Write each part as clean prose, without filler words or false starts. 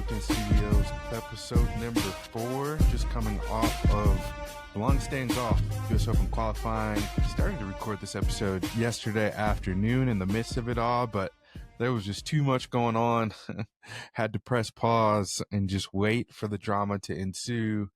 Hampton Studios, episode number 4, just coming off of Belong Staying Golf, US Open qualifying. Started to record this episode yesterday afternoon in the midst of it all, but there was just too much going on. Had to press pause and just wait for the drama to ensue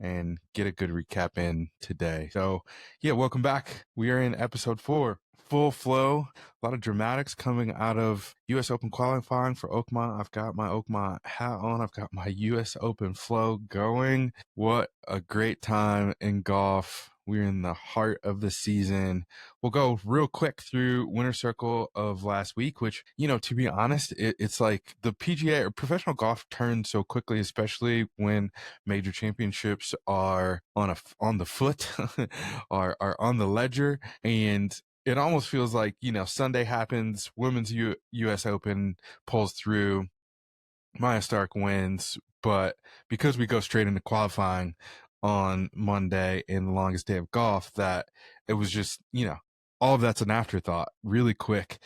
and get a good recap in today. So yeah, welcome back. We are in episode 4. Full flow, a lot of dramatics coming out of US Open qualifying for Oakmont. I've got my Oakmont hat on. I've got my US Open flow going. What a great time in golf. We're in the heart of the season. We'll go real quick through winner circle of last week, which, to be honest, it's like the PGA or professional golf turns so quickly, especially when major championships are on the foot, are on the ledger. And it almost feels like, Sunday happens, women's U.S. Open pulls through, Maja Stark wins, but because we go straight into qualifying on Monday in the longest day of golf, that it was just, all of that's an afterthought really quick.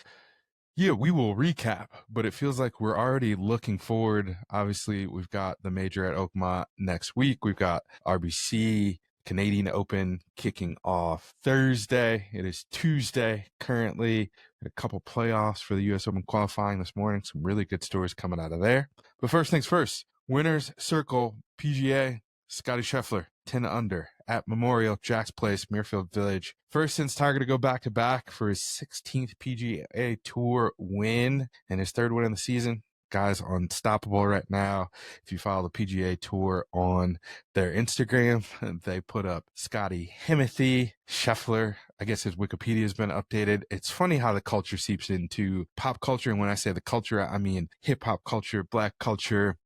Yeah, we will recap, but it feels like we're already looking forward. Obviously, we've got the major at Oakmont next week. We've got RBC Canadian Open kicking off Thursday. It is Tuesday currently. A couple playoffs for the U.S. Open qualifying this morning. Some really good stories coming out of there. But first things first, winners circle PGA, Scotty Scheffler, 10 under at Memorial, Jack's Place, Muirfield Village. First since Tiger to go back-to-back for his 16th PGA Tour win and his 3rd win in the season. Guys unstoppable right now. If you follow the PGA Tour on their Instagram, they put up Scotty Himothy, Scheffler. I guess his Wikipedia has been updated. It's funny how the culture seeps into pop culture. And when I say the culture, I mean hip-hop culture, black culture.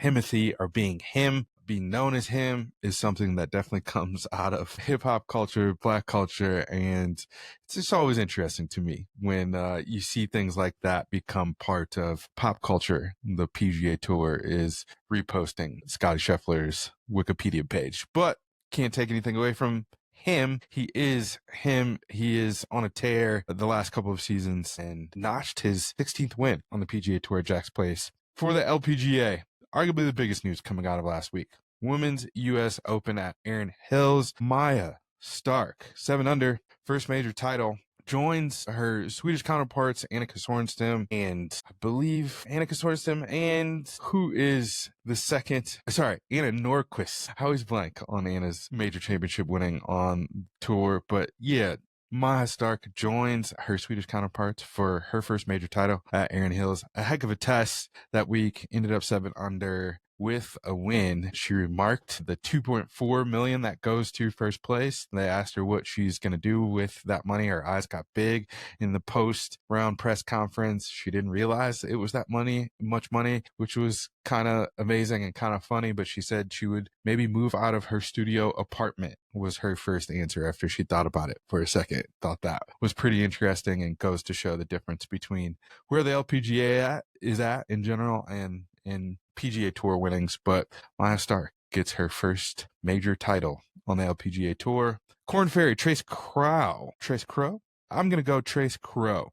Himothy, or being him, being known as him, is something that definitely comes out of hip-hop culture, black culture, and it's just always interesting to me when you see things like that become part of pop culture. The PGA Tour is reposting Scotty Scheffler's Wikipedia page, but can't take anything away from him. He is him. He is on a tear the last couple of seasons and notched his 16th win on the PGA Tour at Jack's Place. For the LPGA, arguably the biggest news coming out of last week. Women's U.S. Open at Erin Hills. Maja Stark, 7 under, first major title, joins her Swedish counterparts, Annika Sorenstam, and I believe Annika Sorenstam, and who is the second? Sorry, Anna Nordqvist. I always blank on Anna's major championship winning on tour, but yeah, Maja Stark joins her Swedish counterparts for her first major title at Erin Hills. A heck of a test that week. Ended up 7 under with a win. She remarked the $2.4 million that goes to first place. They asked her what she's going to do with that money. Her eyes got big in the post-round press conference. She didn't realize it was that much money, which was kind of amazing and kind of funny. But she said she would maybe move out of her studio apartment, was her first answer after she thought about it for a second. Thought that was pretty interesting and goes to show the difference between where the LPGA is at in general and in PGA Tour winnings. But Maja Stark gets her first major title on the LPGA Tour. Corn Ferry, Trace Crow. I'm going to go Trace Crow.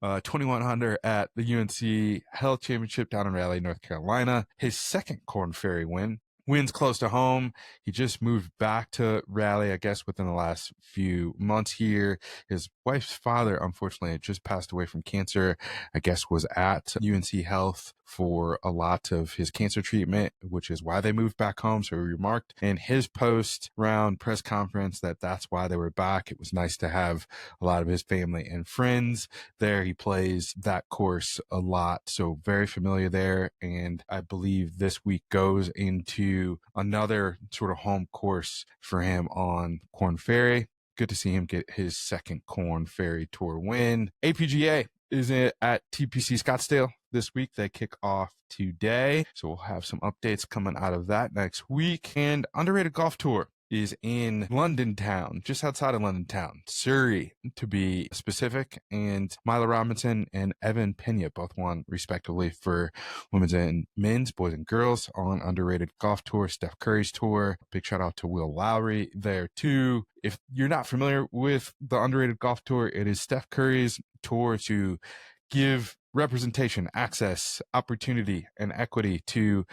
2100 at the UNC Health Championship down in Raleigh, North Carolina. His second Corn Ferry win. Wins close to home. He just moved back to Raleigh, I guess, within the last few months here. His wife's father, unfortunately, had just passed away from cancer. I guess was at UNC Health for a lot of his cancer treatment, which is why they moved back home. So he remarked in his post-round press conference that that's why they were back. It was nice to have a lot of his family and friends there. He plays that course a lot, so very familiar there. And I believe this week goes into another sort of home course for him on Corn Ferry. Good to see him get his second Corn Ferry Tour win. APGA is at TPC Scottsdale this week. They kick off today, so we'll have some updates coming out of that next week. And Underrated Golf Tour is in London town, just outside of London town, Surrey to be specific. And Mila Robinson and Evan Pena both won respectively for women's and men's, boys and girls on Underrated Golf Tour, Steph Curry's tour. Big shout out to Will Lowry there too. If you're not familiar with the Underrated Golf Tour, it is Steph Curry's tour to give representation, access, opportunity, and equity to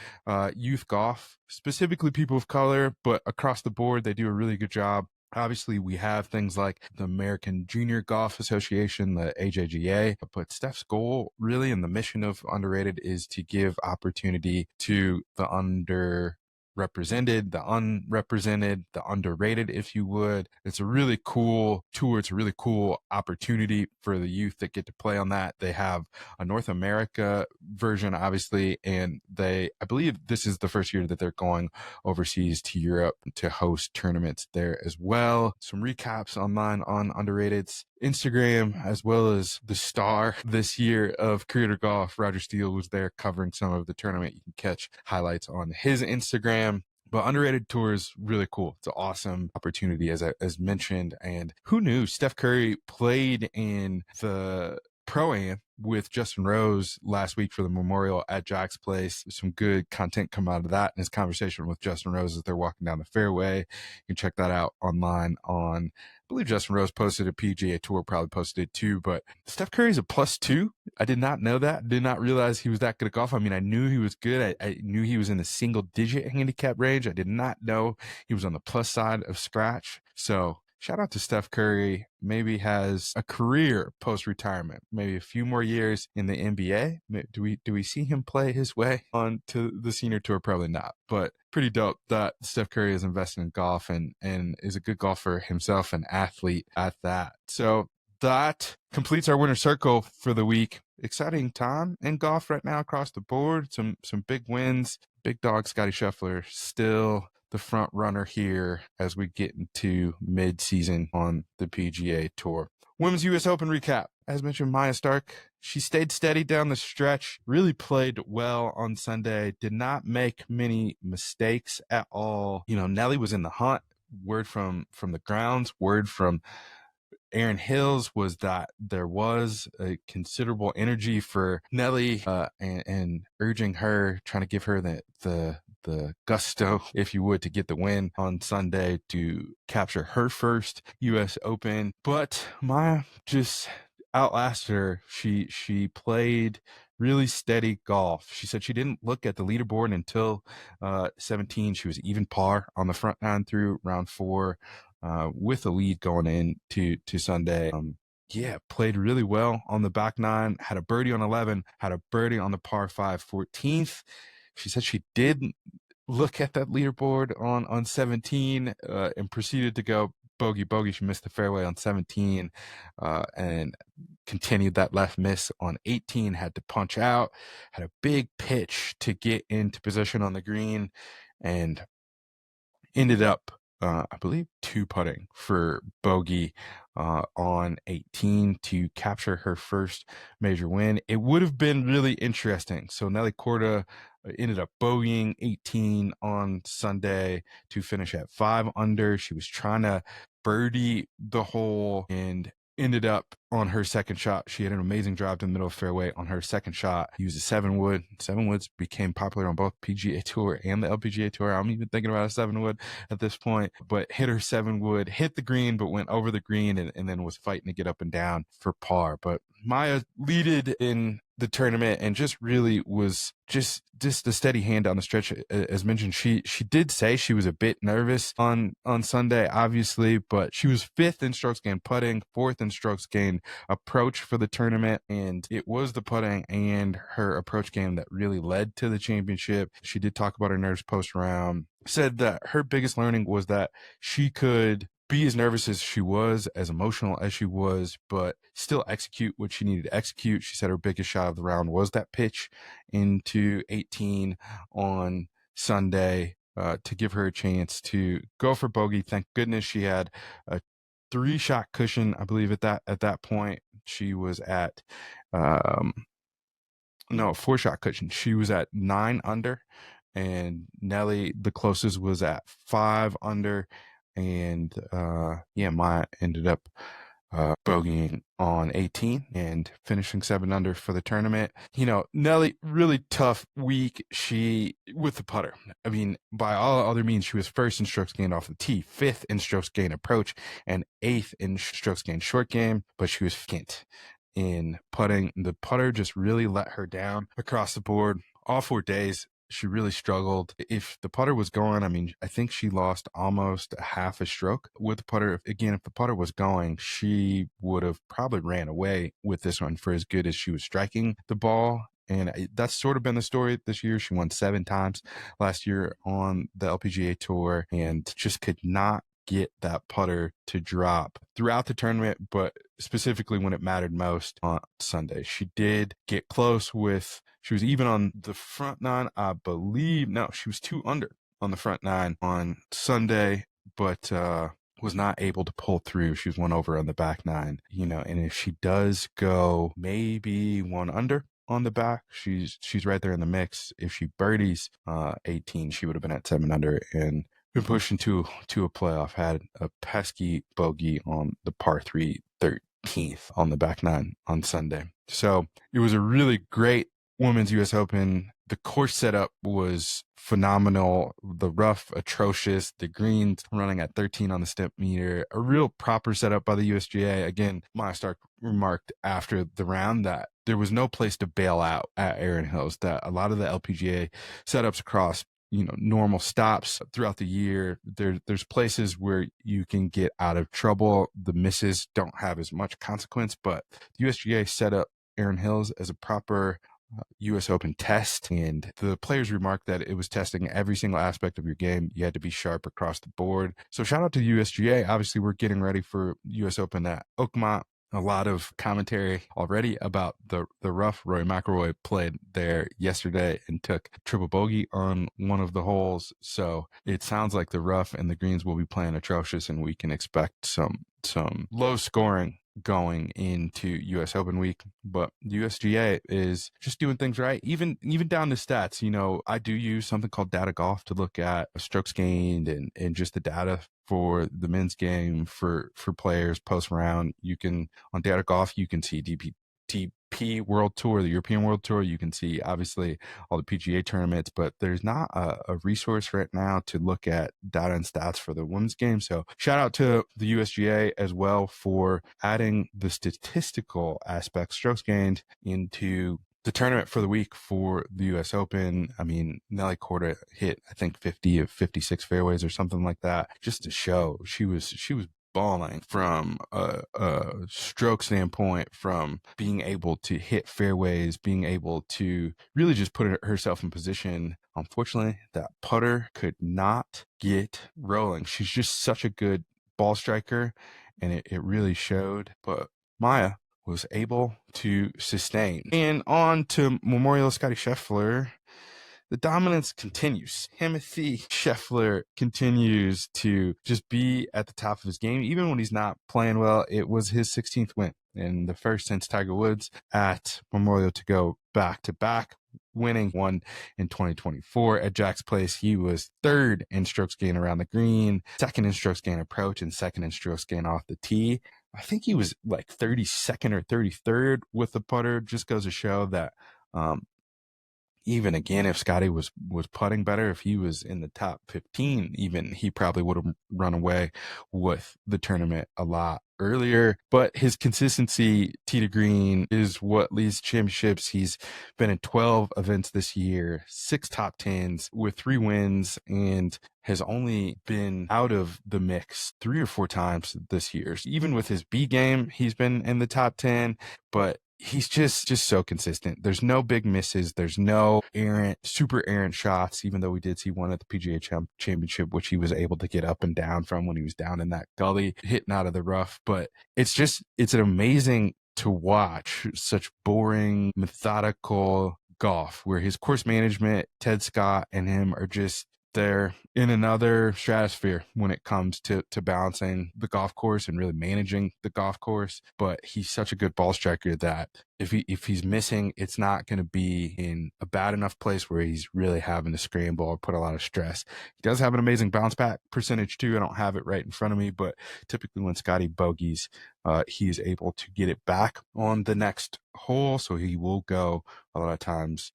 youth golf, specifically people of color, but across the board, they do a really good job. Obviously, we have things like the American Junior Golf Association, the AJGA, but Steph's goal really and the mission of Underrated is to give opportunity to the underrepresented, the unrepresented, the underrated, if you would. It's a really cool tour. It's a really cool opportunity for the youth that get to play on that. They have a North America version, obviously, and I believe this is the first year that they're going overseas to Europe to host tournaments there as well. Some recaps online on Underrated's Instagram, as well as the star this year of Creator Golf, Roger Steele, was there covering some of the tournament. You can catch highlights on his Instagram. But Underrated Tour is really cool. It's an awesome opportunity, as mentioned. And who knew Steph Curry played in the Pro-Am with Justin Rose last week for the Memorial at Jack's Place. Some good content come out of that in his conversation with Justin Rose as they're walking down the fairway. You can check that out online on, I believe Justin Rose posted a PGA Tour, probably posted it too, but Steph Curry's a +2. I did not know that. Did not realize he was that good at golf. I mean, I knew he was good. I knew he was in the single digit handicap range. I did not know he was on the plus side of scratch. So shout out to Steph Curry. Maybe has a career post-retirement, maybe a few more years in the NBA. Do we see him play his way on to the senior tour? Probably not, but pretty dope that Steph Curry is investing in golf and is a good golfer himself, an athlete at that. So that completes our winner circle for the week. Exciting time in golf right now across the board. Some big wins. Big dog Scotty Scheffler still the front runner here as we get into mid-season on the PGA Tour. Women's U.S. Open recap. As mentioned, Maja Stark, she stayed steady down the stretch, really played well on Sunday, did not make many mistakes at all. You know, Nelly was in the hunt. Word from the grounds, word from Aaron Hills was that there was a considerable energy for Nelly and urging her, trying to give her the gusto, if you would, to get the win on Sunday to capture her first U.S. Open. But Maya just outlasted her. She played really steady golf. She said she didn't look at the leaderboard until 17. She was even par on the front nine through round 4. With a lead going into Sunday. Played really well on the back nine, had a birdie on 11, had a birdie on the par 5 14th. She said she did look at that leaderboard on 17 and proceeded to go bogey. She missed the fairway on 17 and continued that left miss on 18, had to punch out, had a big pitch to get into position on the green, and ended up I believe 2-putting for bogey on 18 to capture her first major win. It would have been really interesting. So Nelly Korda ended up bogeying 18 on Sunday to finish at 5 under. She was trying to birdie the hole and ended up on her second shot. She had an amazing drive to the middle of the fairway on her second shot. Used a 7-wood. 7-woods became popular on both PGA Tour and the LPGA Tour. I'm even thinking about a 7-wood at this point, but hit her 7-wood, hit the green, but went over the green and then was fighting to get up and down for par. But Maya leaded in the tournament and just really was just a steady hand down the stretch. As mentioned, she did say she was a bit nervous on Sunday, obviously, but she was 5th in strokes gained putting, 4th in strokes gained approach for the tournament, and it was the putting and her approach game that really led to the championship. She did talk about her nerves post round, said that her biggest learning was that she could be as nervous as she was, as emotional as she was, but still execute what she needed to execute. She said her biggest shot of the round was that pitch into 18 on Sunday to give her a chance to go for bogey. Thank goodness she had a 3-shot cushion, I believe, at that point. She was at a 4-shot cushion. She was at 9 under, and Nelly, the closest, was at 5 under. And Maya ended up bogeying on 18 and finishing 7 under for the tournament. You know, Nelly, really tough week. She with the putter. I mean, by all other means, she was 1st in strokes gained off the tee, 5th in strokes gained approach, and 8th in strokes gained short game. But she was 5th in putting. The putter just really let her down across the board. All 4 days, she really struggled. If the putter was going, I mean, I think she lost almost a half a stroke with the putter. Again, if the putter was going, she would have probably ran away with this one for as good as she was striking the ball. And that's sort of been the story this year. She won 7 times last year on the LPGA Tour and just could not get that putter to drop throughout the tournament, but specifically when it mattered most on Sunday. She did get close with, she was even on the front nine, I believe. No, she was 2 under on the front nine on Sunday, but was not able to pull through. She was 1 over on the back nine, and if she does go maybe 1 under on the back, she's right there in the mix. If she birdies 18, she would have been at 7 under and been pushed into a playoff. Had a pesky bogey on the par 3 13th on the back nine on Sunday. So it was a really great Women's U.S. Open. The course setup was phenomenal. The rough, atrocious. The greens running at 13 on the step meter. A real proper setup by the USGA. Again, Maja Stark remarked after the round that there was no place to bail out at Erin Hills, that a lot of the LPGA setups across normal stops throughout the year, there's places where you can get out of trouble. The misses don't have as much consequence, but the USGA set up Erin Hills as a proper U.S. Open test, and the players remarked that it was testing every single aspect of your game. You had to be sharp across the board. So shout out to the USGA. Obviously, we're getting ready for U.S. Open at Oakmont. A lot of commentary already about the rough. Rory McIlroy played there yesterday and took triple bogey on one of the holes. So it sounds like the rough and the greens will be playing atrocious, and we can expect some low scoring going into U.S. Open week. But USGA is just doing things right, even down to stats. I do use something called Data Golf to look at strokes gained and just the data for the men's game for players post round. You can, on Data Golf, you can see DP World Tour, the European World Tour. You can see obviously all the PGA tournaments, but there's not a resource right now to look at data and stats for the women's game. So shout out to the USGA as well for adding the statistical aspect, strokes gained, into the tournament for the week for the U.S. Open. I mean, Nelly Korda hit, I think, 50 of 56 fairways or something like that, just to show she was balling from a stroke standpoint, from being able to hit fairways, being able to really just put herself in position. Unfortunately, that putter could not get rolling. She's just such a good ball striker, and it really showed. But Maja was able to sustain. And on to Memorial Scotty Scheffler. The dominance continues. Himothy Scheffler continues to just be at the top of his game, even when he's not playing well. It was his 16th win, and the first since Tiger Woods at Memorial to go back-to-back, winning one in 2024 at Jack's Place. He was 3rd in strokes gain around the green, 2nd in strokes gain approach, and 2nd in strokes gain off the tee. I think he was like 32nd or 33rd with the putter. Just goes to show that even again, if Scotty was putting better, if he was in the top 15, even, he probably would have run away with the tournament a lot earlier. But his consistency, tee to green, is what leads championships. He's been in 12 events this year, 6 top 10s with 3 wins, and has only been out of the mix 3 or 4 times this year. Even with his B game, he's been in the top 10, but he's just so consistent. There's no big misses. There's no super errant shots, even though we did see one at the PGA Championship, which he was able to get up and down from when he was down in that gully, hitting out of the rough. But it's an amazing to watch, such boring, methodical golf, where his course management, Ted Scott and him, are just they're in another stratosphere when it comes to balancing the golf course and really managing the golf course. But he's such a good ball striker that if he's missing, it's not going to be in a bad enough place where he's really having to scramble or put a lot of stress. He does have an amazing bounce back percentage too. I don't have it right in front of me, but typically when Scotty bogeys, he's able to get it back on the next hole. So he will go a lot of times,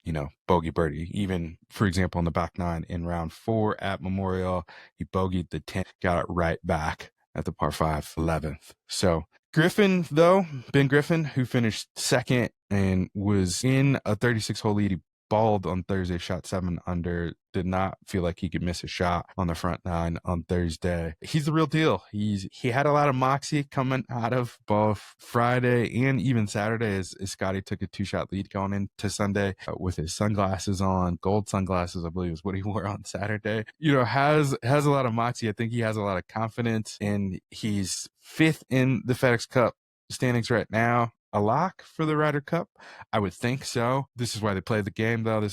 bogey birdie. Even, for example, on the back nine in round 4 at Memorial, he bogeyed the 10th, got it right back at the par 5 11th. So Ben Griffin, who finished second and was in a 36-hole lead, he balled on Thursday, shot 7 under, did not feel like he could miss a shot on the front nine on Thursday. He's the real deal. He had a lot of moxie coming out of both Friday and even Saturday as Scotty took a 2-shot lead going into Sunday with his sunglasses on, gold sunglasses, I believe is what he wore on Saturday. Has a lot of moxie. I think he has a lot of confidence, and he's fifth in the FedEx Cup standings right now. A lock for the Ryder Cup? I would think so. This is why they play the game, though.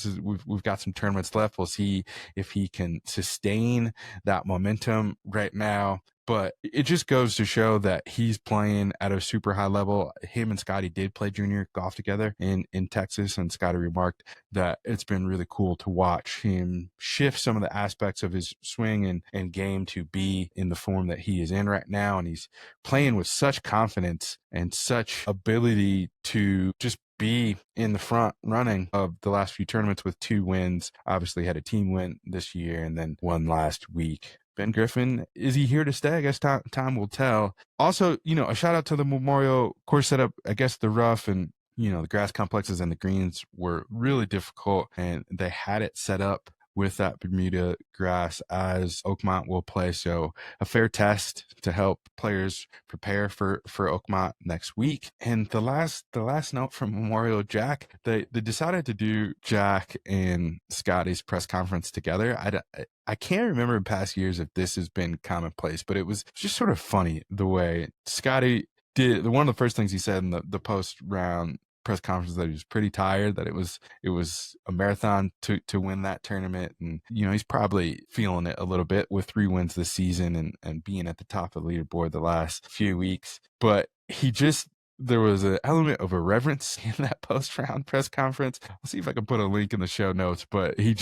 We've got some tournaments left. We'll see if he can sustain that momentum right now. But it just goes to show that he's playing at a super high level. Him and Scotty did play junior golf together in Texas, and Scotty remarked that it's been really cool to watch him shift some of the aspects of his swing and game to be in the form that he is in right now. And he's playing with such confidence and such ability to just be in the front running of the last few tournaments with 2 wins. Obviously had a team win this year and then one last week. Ben Griffin, is he here to stay? I guess time will tell. Also, a shout out to the Memorial course setup. I guess the rough and, the grass complexes and the greens were really difficult, and they had it set up with that Bermuda grass as Oakmont will play. So a fair test to help players prepare for Oakmont next week. And the last note from Memorial, Jack, they decided to do Jack and Scotty's press conference together. I can't remember in past years if this has been commonplace, but it was just sort of funny the way Scotty did. One of the first things he said in the post round press conference that he was pretty tired, that it was a marathon to win that tournament. And, he's probably feeling it a little bit with 3 wins this season and being at the top of the leaderboard the last few weeks. But there was an element of irreverence in that post-round press conference. I'll see if I can put a link in the show notes, but he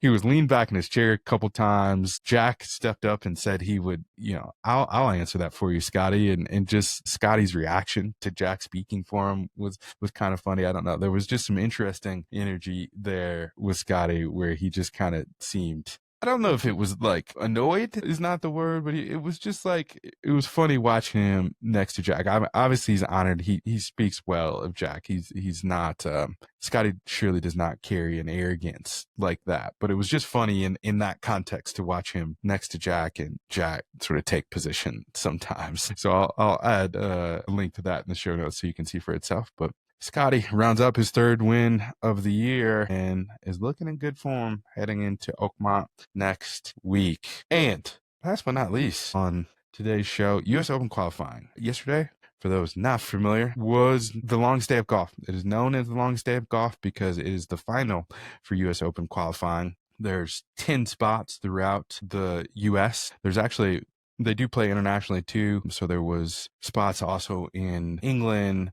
was leaned back in his chair a couple times. Jack stepped up and said he would, I'll answer that for you, Scotty. And just Scotty's reaction to Jack speaking for him was kind of funny. I don't know. There was just some interesting energy there with Scotty where he just kind of seemed, I don't know if it was like annoyed is not the word, but it was just like, it was funny watching him next to Jack. Obviously he's honored. He speaks well of Jack. He's not, Scotty surely does not carry an arrogance like that, but it was just funny in that context to watch him next to Jack and Jack sort of take position sometimes. So I'll add a link to that in the show notes so you can see for itself. But Scotty rounds up his 3rd win of the year and is looking in good form heading into Oakmont next week. And last but not least on today's show, U.S. Open qualifying. Yesterday, for those not familiar, was the longest day of golf. It is known as the longest day of golf because it is the final for U.S. Open qualifying. There's 10 spots throughout the U.S. They do play internationally too. So there was spots also in England,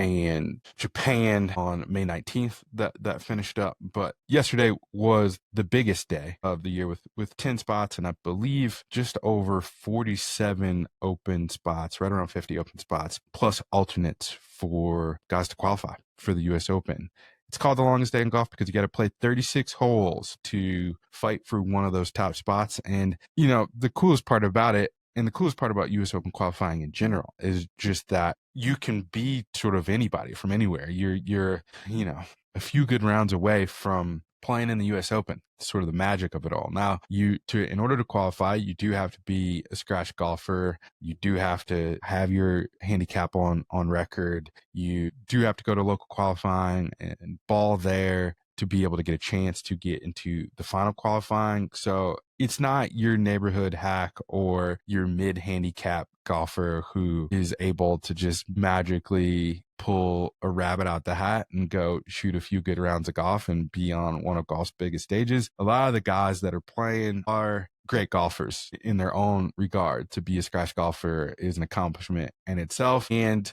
and Japan on May 19th that finished up. But yesterday was the biggest day of the year with 10 spots, and I believe just over 47 open spots, right around 50 open spots, plus alternates for guys to qualify for the U.S. Open. It's called the longest day in golf because you got to play 36 holes to fight for one of those top spots. And, the coolest part about it, and the coolest part about U.S. Open qualifying in general, is just that you can be sort of anybody from anywhere. You're a few good rounds away from playing in the U.S. Open. Sort of the magic of it all. Now, in order to qualify, you do have to be a scratch golfer. You do have to have your handicap on record. You do have to go to local qualifying and ball there to be able to get a chance to get into the final qualifying. So it's not your neighborhood hack or your mid-handicap golfer who is able to just magically pull a rabbit out the hat and go shoot a few good rounds of golf and be on one of golf's biggest stages. A lot of the guys that are playing are great golfers in their own regard. To be a scratch golfer is an accomplishment in itself. And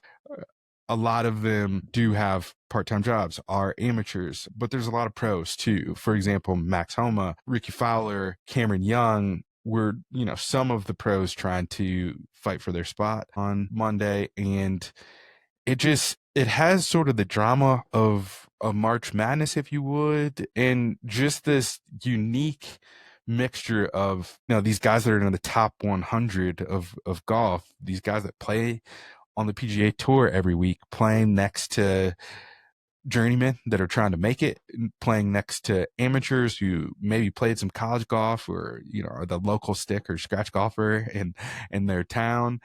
a lot of them do have part-time jobs, are amateurs, but there's a lot of pros too. For example, Max Homa, Ricky Fowler, Cameron Young were, some of the pros trying to fight for their spot on Monday. And it has sort of the drama of a March Madness, if you would, and just this unique mixture of, these guys that are in the top 100 of golf, these guys that play on the PGA Tour every week, playing next to journeymen that are trying to make it, playing next to amateurs who maybe played some college golf, or are the local stick or scratch golfer in their town,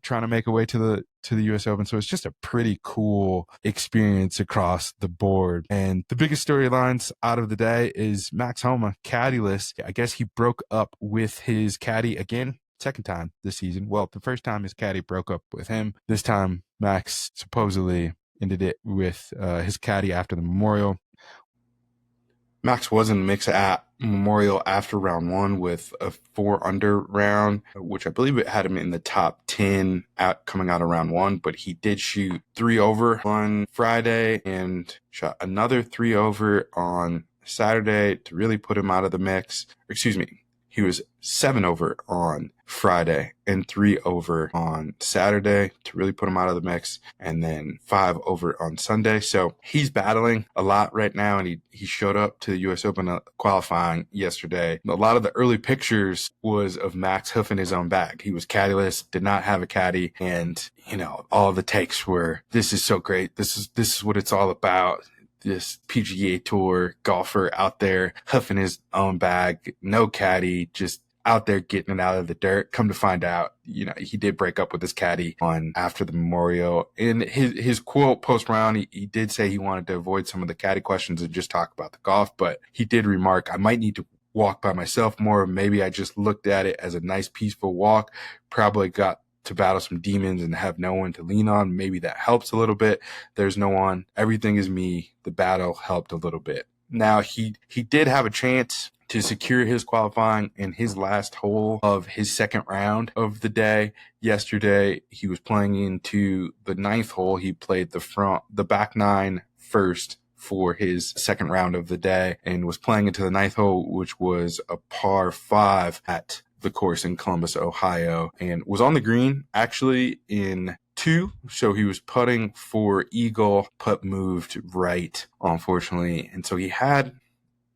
trying to make a way to the US Open. So it's just a pretty cool experience across the board. And the biggest storylines out of the day is Max Homa, caddyless. I guess he broke up with his caddy again, second time this season. Well, the first time his caddy broke up with him. This time Max supposedly ended it with his caddy after the Memorial. Max was in the mix at Memorial after round one with a 4-under round, which I believe it had him in the top 10 coming out of round one, but he did shoot 3 over on Friday and shot another 3 over on Saturday to really put him out of the mix. Excuse me. He was 7 over on Friday and 3 over on Saturday to really put him out of the mix, and then 5 over on Sunday. So he's battling a lot right now, and he showed up to the U.S. Open qualifying yesterday. A lot of the early pictures was of Max hoofing his own bag. He was caddyless, did not have a caddy, and all of the takes were, "This is so great. This is what it's all about." This PGA Tour golfer out there huffing his own bag, no caddy, just out there getting it out of the dirt. Come to find out, he did break up with his caddy after the Memorial. In his quote post round, he did say he wanted to avoid some of the caddy questions and just talk about the golf, but he did remark, "I might need to walk by myself more. Maybe I just looked at it as a nice, peaceful walk. Probably got to battle some demons and have no one to lean on. Maybe that helps a little bit. There's no one. Everything is me. The battle helped a little bit." Now, he did have a chance to secure his qualifying in his last hole of his second round of the day. Yesterday, he was playing into the 9th hole. He played the back 9 first for his second round of the day and was playing into the 9th hole, which was a par 5 at the course in Columbus, Ohio, and was on the green actually in 2. So he was putting for eagle, putt moved right, unfortunately. And so he had,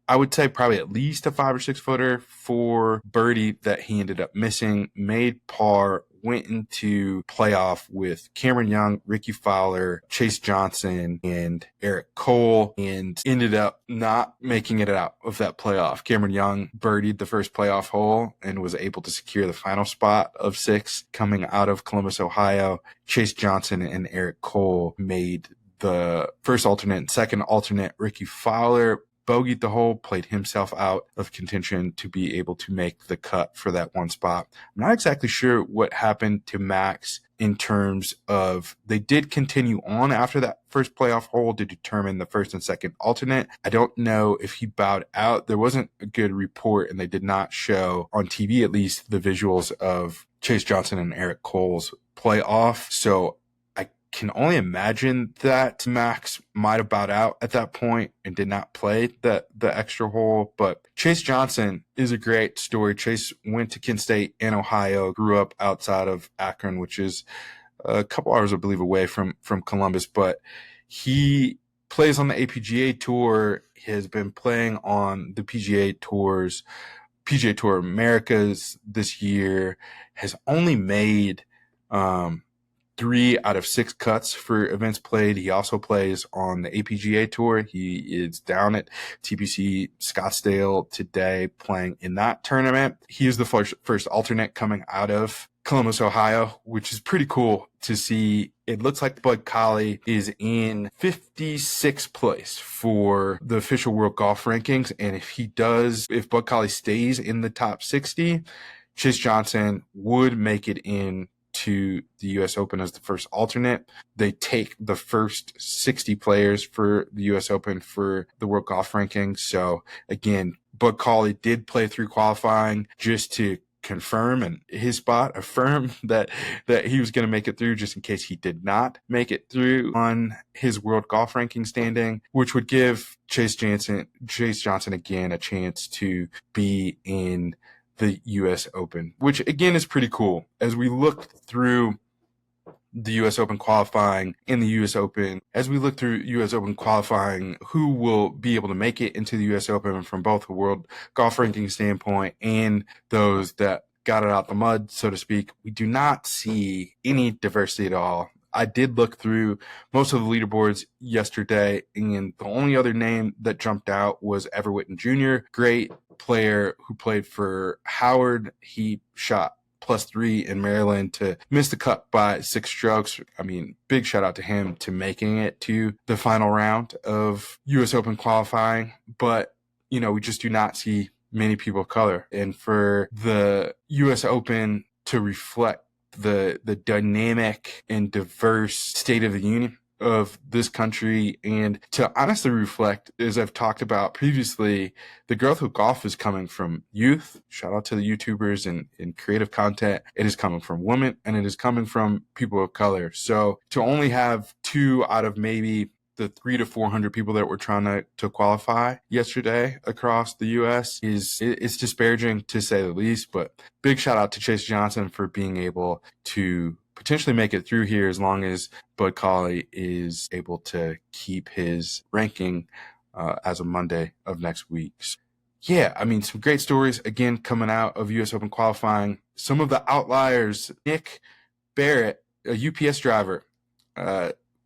I would say, probably at least a 5 or 6 footer for birdie that he ended up missing, made par, went into playoff with Cameron Young, Ricky Fowler, Chase Johnson, and Eric Cole, and ended up not making it out of that playoff. Cameron Young birdied the first playoff hole and was able to secure the final spot of 6 coming out of Columbus, Ohio. Chase Johnson and Eric Cole made the first alternate and second alternate. Ricky Fowler bogeyed the hole, played himself out of contention to be able to make the cut for that one spot. I'm not exactly sure what happened to Max in terms of, they did continue on after that first playoff hole to determine the first and second alternate. I don't know if he bowed out. There wasn't a good report, and they did not show on TV, at least, the visuals of Chase Johnson and Eric Cole's playoff. So can only imagine that Max might have bowed out at that point and did not play the extra hole. But Chase Johnson is a great story. Chase went to Kent State in Ohio, grew up outside of Akron, which is a couple hours, I believe, away from Columbus. But he plays on the APGA Tour. He has been playing on the PGA Tour Americas this year, has only made 3 out of 6 cuts for events played. He also plays on the APGA Tour. He is down at TPC Scottsdale today playing in that tournament. He is the first alternate coming out of Columbus, Ohio, which is pretty cool to see. It looks like Bud Colley is in 56th place for the official World Golf Rankings. And if Bud Colley stays in the top 60, Chase Johnson would make it in to the U.S. Open as the first alternate. They take the first 60 players for the U.S. Open for the World Golf Rankings. So again, Bud Colley did play through qualifying just to confirm and affirm that he was going to make it through, just in case he did not make it through on his World Golf Ranking standing, which would give Chase Johnson again a chance to be in the U.S. Open, which again is pretty cool. As we look through the U.S. Open qualifying and the U.S. Open. As we look through U.S. Open qualifying, who will be able to make it into the U.S. Open from both a world golf ranking standpoint and those that got it out the mud, so to speak, we do not see any diversity at all. I did look through most of the leaderboards yesterday, and the only other name that jumped out was Everett Whitten Jr., great player who played for Howard. He shot +3 in Maryland to miss the cut by 6 strokes. I mean, big shout out to him to making it to the final round of U.S. Open qualifying. But, you know, we just do not see many people of color. And for the U.S. Open to reflect the dynamic and diverse state of the union of this country, and to honestly reflect, as I've talked about previously, the growth of golf is coming from youth. Shout out to the YouTubers and creative content. It is coming from women, and it is coming from people of color. So to only have 2 out of maybe the 300 to 400 people that were trying to qualify yesterday across the U.S. it's disparaging to say the least. But big shout out to Chase Johnson for being able to potentially make it through here as long as Bud Colley is able to keep his ranking as of Monday of next week. Yeah, I mean, some great stories again coming out of U.S. Open qualifying. Some of the outliers: Nick Barrett, a UPS driver,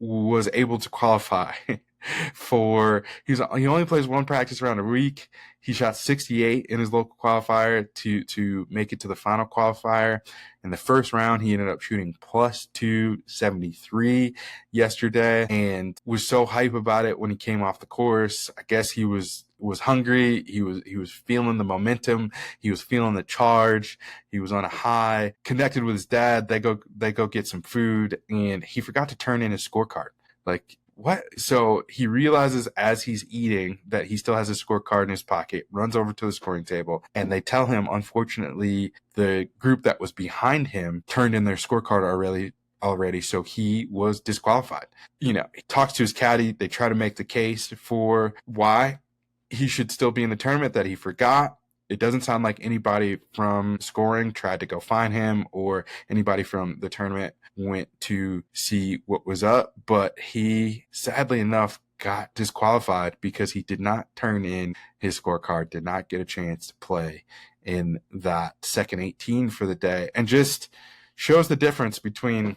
was able to qualify for, he only plays 1 practice round a week. He shot 68 in his local qualifier to make it to the final qualifier. In the first round, he ended up shooting +273 yesterday, and was so hype about it when he came off the course. I guess he was hungry. He was feeling the momentum. He was feeling the charge. He was on a high. Connected with his dad. They go get some food, and he forgot to turn in his scorecard. Like, what? So he realizes as he's eating that he still has his scorecard in his pocket, runs over to the scoring table, and they tell him, unfortunately, the group that was behind him turned in their scorecard already, so he was disqualified. You know, he talks to his caddy. They try to make the case for why he should still be in the tournament, that he forgot. It doesn't sound like anybody from scoring tried to go find him, or anybody from the tournament went to see what was up, but he, sadly enough, got disqualified because he did not turn in his scorecard, did not get a chance to play in that second 18 for the day, and just shows the difference between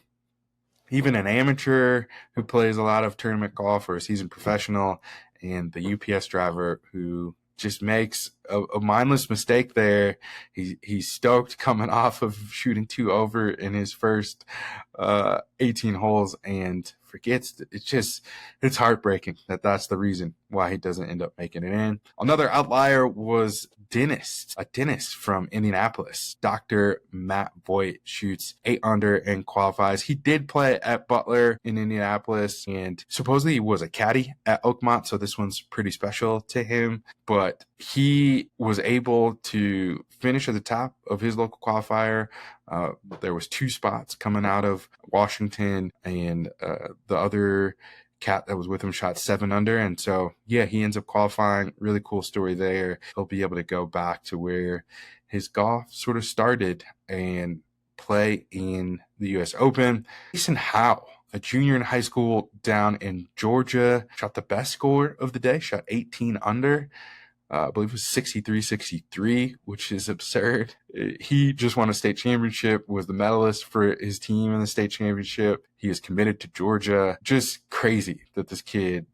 even an amateur who plays a lot of tournament golf or a seasoned professional and the UPS driver who just makes a mindless mistake there. He's stoked coming off of shooting 2 over in his first 18 holes and forgets. It's heartbreaking that's the reason why he doesn't end up making it in. Another outlier was a dentist from Indianapolis. Dr. Matt Voigt shoots 8 under and qualifies. He did play at Butler in Indianapolis, and supposedly he was a caddy at Oakmont, so this one's pretty special to him. But he was able to finish at the top of his local qualifier. There was 2 spots coming out of Washington, and the other cat that was with him shot 7 under. And so, yeah, he ends up qualifying. Really cool story there. He'll be able to go back to where his golf sort of started and play in the U.S. Open. Jason Howe, a junior in high school down in Georgia, shot the best score of the day, shot 18 under. I believe it was 63-63, which is absurd. He just won a state championship, was the medalist for his team in the state championship. He is committed to Georgia. Just crazy that this kid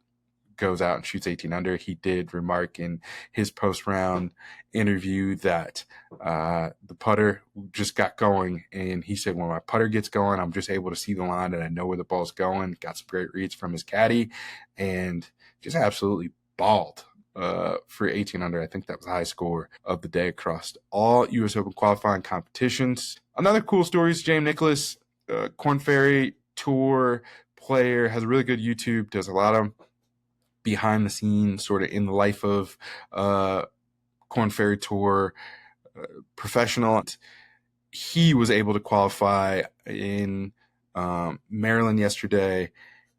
goes out and shoots 18 under. He did remark in his post-round interview that the putter just got going, and he said, when my putter gets going, I'm just able to see the line and I know where the ball's going. Got some great reads from his caddy and just absolutely balled for 18 under. I think that was the high score of the day across all U.S. Open qualifying competitions. Another cool story is James Nicholas, Korn Ferry Tour player, has a really good YouTube, does a lot of behind the scenes sort of in the life of Korn Ferry Tour professional. He was able to qualify in Maryland yesterday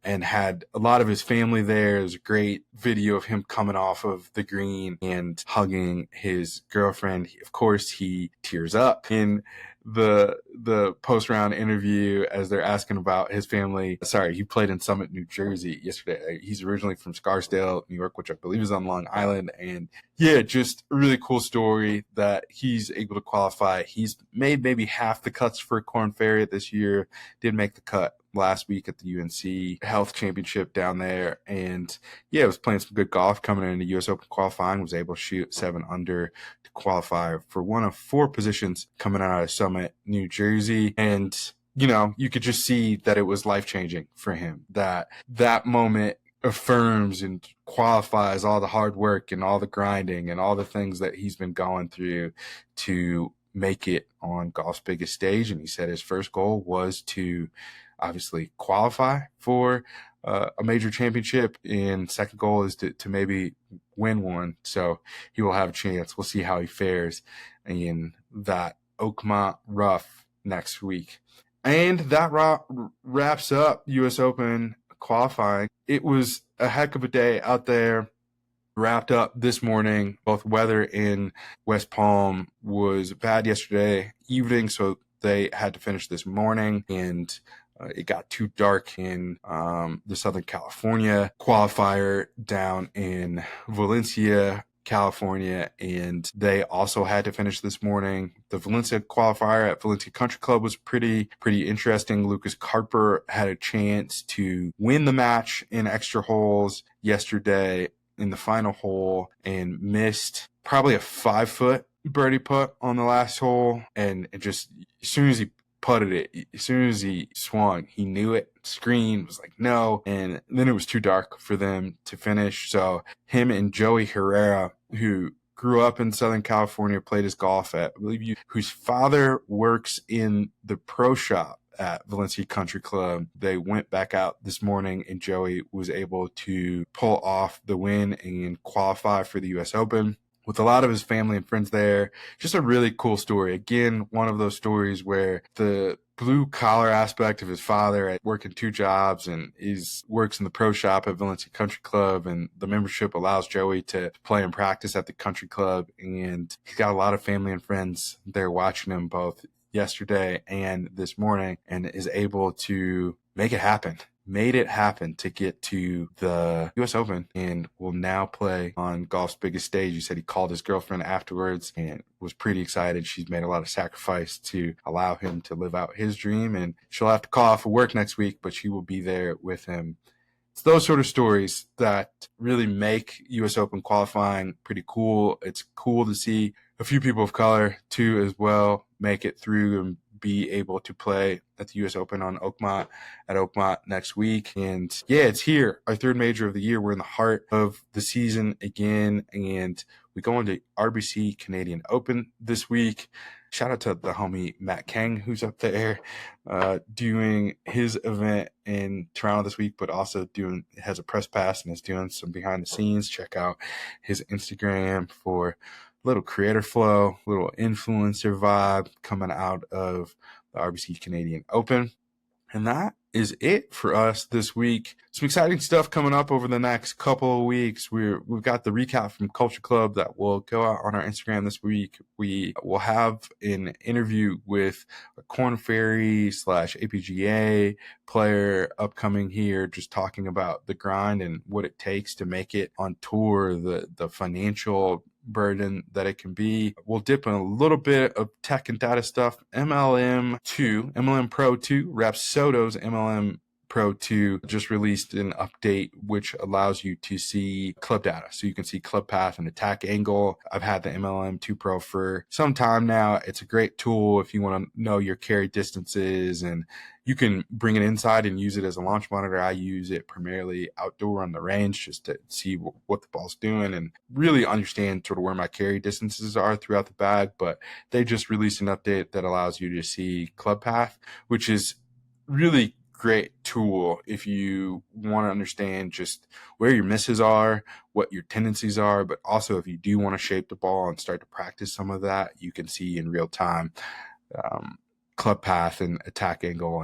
and had a lot of his family there. There's a great video of him coming off of the green and hugging his girlfriend. Of course, he tears up in the post round interview as they're asking about his family. Sorry, he played in Summit, New Jersey yesterday. He's originally from Scarsdale, New York, which I believe is on Long Island. And yeah, just a really cool story that he's able to qualify. He's made maybe half the cuts for Korn Ferry this year. Did make the cut last week at the UNC Health Championship down there. And yeah, was playing some good golf coming into US Open qualifying, was able to shoot 7 under to qualify for one of 4 positions coming out of Summit, New Jersey. And, you know, you could just see that it was life-changing for him, that moment affirms and qualifies all the hard work and all the grinding and all the things that he's been going through to make it on golf's biggest stage. And he said his first goal was to obviously qualify for a major championship, and second goal is to maybe win one. So he will have a chance. We'll see how he fares in that Oakmont Rough next week. And that wraps up US Open qualifying. It was a heck of a day out there. Wrapped up this morning. Both weather in West Palm was bad yesterday evening, so they had to finish this morning, and it got too dark in the Southern California qualifier down in Valencia, California, and they also had to finish this morning. The Valencia qualifier at Valencia Country Club was pretty interesting. Lucas Carper had a chance to win the match in extra holes yesterday in the final hole and missed probably a 5-foot birdie putt on the last hole, and it just, as soon as he putted it, as soon as he swung, he knew it. Screen was like no, and then it was too dark for them to finish. So him and Joey Herrera, who grew up in Southern California, played his golf at, I believe, whose father works in the pro shop at Valencia Country Club. They went back out this morning, and Joey was able to pull off the win and qualify for the US Open with a lot of his family and friends there. Just a really cool story. Again, one of those stories where the blue collar aspect of his father at working 2 jobs and works in the pro shop at Valencia Country Club, and the membership allows Joey to play and practice at the country club. And he's got a lot of family and friends there watching him both yesterday and this morning, and is able to make it happen. Made it happen to get to the US Open and will now play on golf's biggest stage. He said he called his girlfriend afterwards and was pretty excited. She's made a lot of sacrifice to allow him to live out his dream, and she'll have to call off of work next week, but she will be there with him. It's those sort of stories that really make US Open qualifying pretty cool. It's cool to see a few people of color too as well make it through and be able to play at the US Open at Oakmont next week. And yeah, it's here, our 3rd major of the year. We're in the heart of the season again, and we go into RBC Canadian Open this week. Shout out to the homie Matt Kang, who's up there doing his event in Toronto this week, but also has a press pass and is doing some behind the scenes. Check out his Instagram for little creator flow, little influencer vibe coming out of the RBC Canadian Open. And that is it for us this week. Some exciting stuff coming up over the next couple of weeks. We've got the recap from Culture Club that will go out on our Instagram this week. We will have an interview with a Korn Ferry / APGA player upcoming here, just talking about the grind and what it takes to make it on tour, the financial burden that it can be. We'll dip in a little bit of tech and data stuff. MLM Pro 2, Rapsodo's MLM Pro 2 just released an update which allows you to see club data. So you can see club path and attack angle. I've had the MLM 2 Pro for some time now. It's a great tool if you want to know your carry distances, and you can bring it inside and use it as a launch monitor. I use it primarily outdoor on the range just to see what the ball's doing and really understand sort of where my carry distances are throughout the bag. But they just released an update that allows you to see club path, which is really great tool if you want to understand just where your misses are, what your tendencies are, but also if you do want to shape the ball and start to practice some of that, you can see in real time club path and attack angle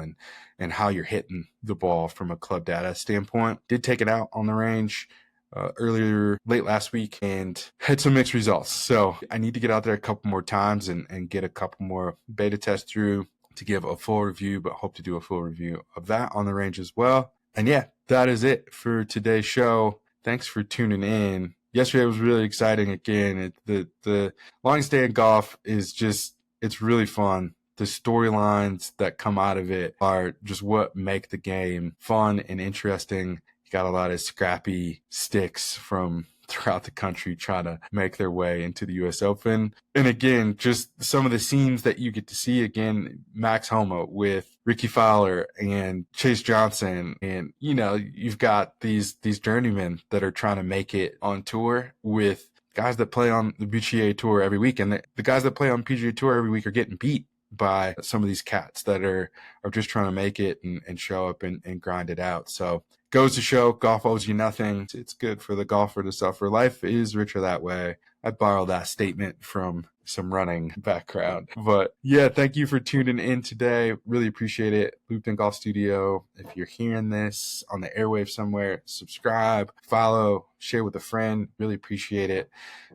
and how you're hitting the ball from a club data standpoint. Did take it out on the range late last week and had some mixed results. So I need to get out there a couple more times and get a couple more beta tests through to give a full review, but hope to do a full review of that on the range as well. And yeah, that is it for today's show. Thanks for tuning in. Yesterday was really exciting again. The long stay in golf is just, it's really fun. The storylines that come out of it are just what make the game fun and interesting. You got a lot of scrappy sticks from throughout the country trying to make their way into the U.S. Open. And again, just some of the scenes that you get to see, again, Max Homa with Ricky Fowler and Chase Johnson. And, you know, you've got these journeymen that are trying to make it on tour with guys that play on the PGA Tour every week. And the guys that play on PGA Tour every week are getting beat by some of these cats that are just trying to make it and show up and grind it out. So goes to show golf owes you nothing. It's good for the golfer to suffer. Life is richer that way. I borrowed that statement from some running background. But yeah, thank you for tuning in today. Really appreciate it. Looped In Golf Studio. If you're hearing this on the airwaves somewhere, subscribe, follow, share with a friend. Really appreciate it.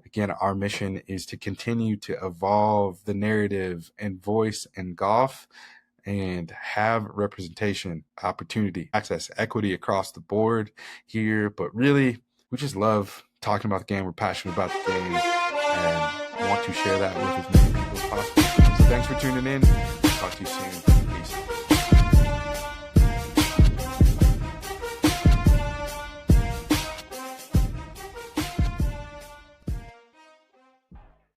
Again, our mission is to continue to evolve the narrative and voice in golf and have representation, opportunity, access, equity across the board here. But really, we just love talking about the game. We're passionate about the game and want to share that with as many people as possible. So thanks for tuning in. Talk to you soon.